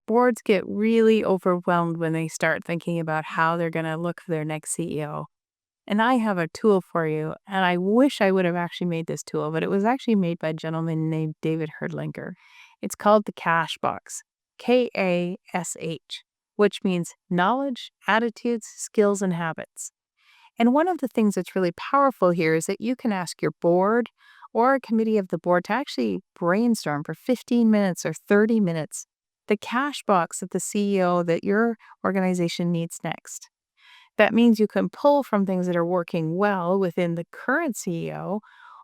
boards get really overwhelmed when they start thinking about how they're going to look for their next CEO. And I have a tool for you, and I wish I would have actually made this tool, but it was actually made by a gentleman named David Herdlinker. It's called the KASH Box, KASH, which means knowledge, attitudes, skills, and habits. And one of the things that's really powerful here is that you can ask your board or a committee of the board to actually brainstorm for 15 minutes or 30 minutes the cash box of the CEO that your organization needs next. That means you can pull from things that are working well within the current CEO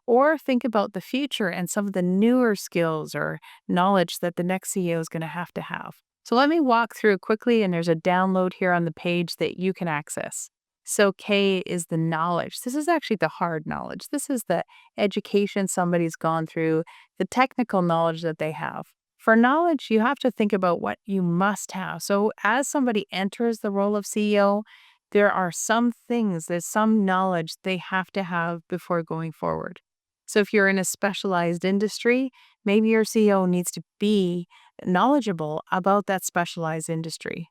or think about the future and some of the newer skills or knowledge that the next CEO is going to have to have. So let me walk through quickly, and there's a download here on the page that you can access. So K is the knowledge. This is actually the hard knowledge. This is the education somebody's gone through, the technical knowledge that they have. For knowledge, you have to think about what you must have. So as somebody enters the role of CEO, there are some things, there's some knowledge they have to have before going forward. So if you're in a specialized industry, maybe your CEO needs to be knowledgeable about that specialized industry.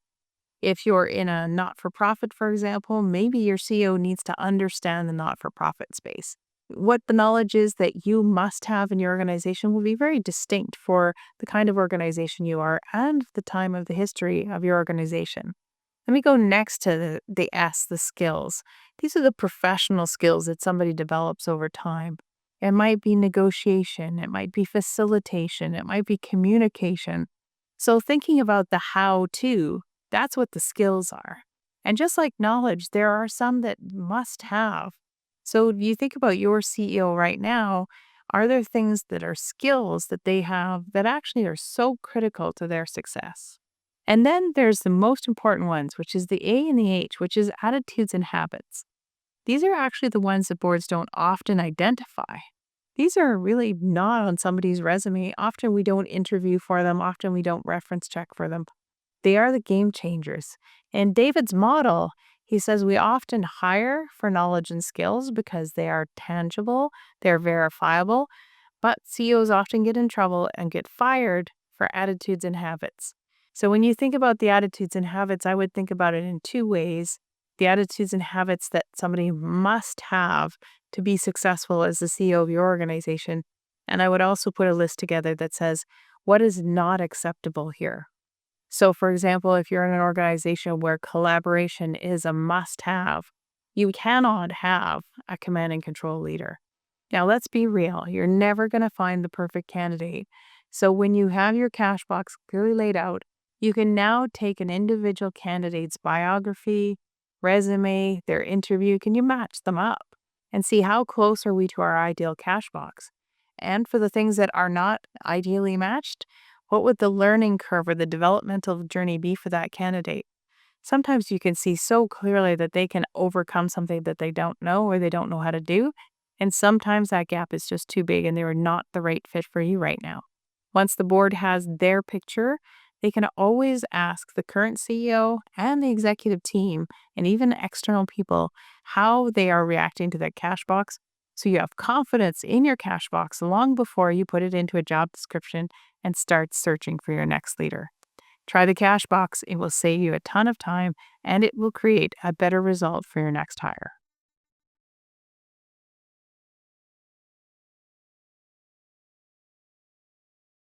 If you're in a not-for-profit, for example, maybe your CEO needs to understand the not-for-profit space. What the knowledge is that you must have in your organization will be very distinct for the kind of organization you are and the time of the history of your organization. Let me go next to the S, the skills. These are the professional skills that somebody develops over time. It might be negotiation, it might be facilitation, it might be communication. So thinking about the how-to, that's what the skills are. And just like knowledge, there are some that must have. So you think about your CEO right now, are there things that are skills that they have that actually are so critical to their success? And then there's the most important ones, which is the A and the H, which is attitudes and habits. These are actually the ones that boards don't often identify. These are really not on somebody's resume. Often we don't interview for them. Often we don't reference check for them. They are the game changers. In David's model, he says we often hire for knowledge and skills because they are tangible, they're verifiable, but CEOs often get in trouble and get fired for attitudes and habits. So when you think about the attitudes and habits, I would think about it in two ways. The attitudes and habits that somebody must have to be successful as the CEO of your organization. And I would also put a list together that says, what is not acceptable here? So for example, if you're in an organization where collaboration is a must-have, you cannot have a command and control leader. Now let's be real, you're never going to find the perfect candidate. So when you have your cash box clearly laid out, you can now take an individual candidate's biography, resume, their interview, can you match them up and see how close are we to our ideal cash box? And for the things that are not ideally matched, what would the learning curve or the developmental journey be for that candidate? Sometimes you can see so clearly that they can overcome something that they don't know or they don't know how to do. And sometimes that gap is just too big and they are not the right fit for you right now. Once the board has their picture, they can always ask the current CEO and the executive team and even external people how they are reacting to that cash box. So you have confidence in your cash box long before you put it into a job description and start searching for your next leader. Try the cash box. It will save you a ton of time and it will create a better result for your next hire.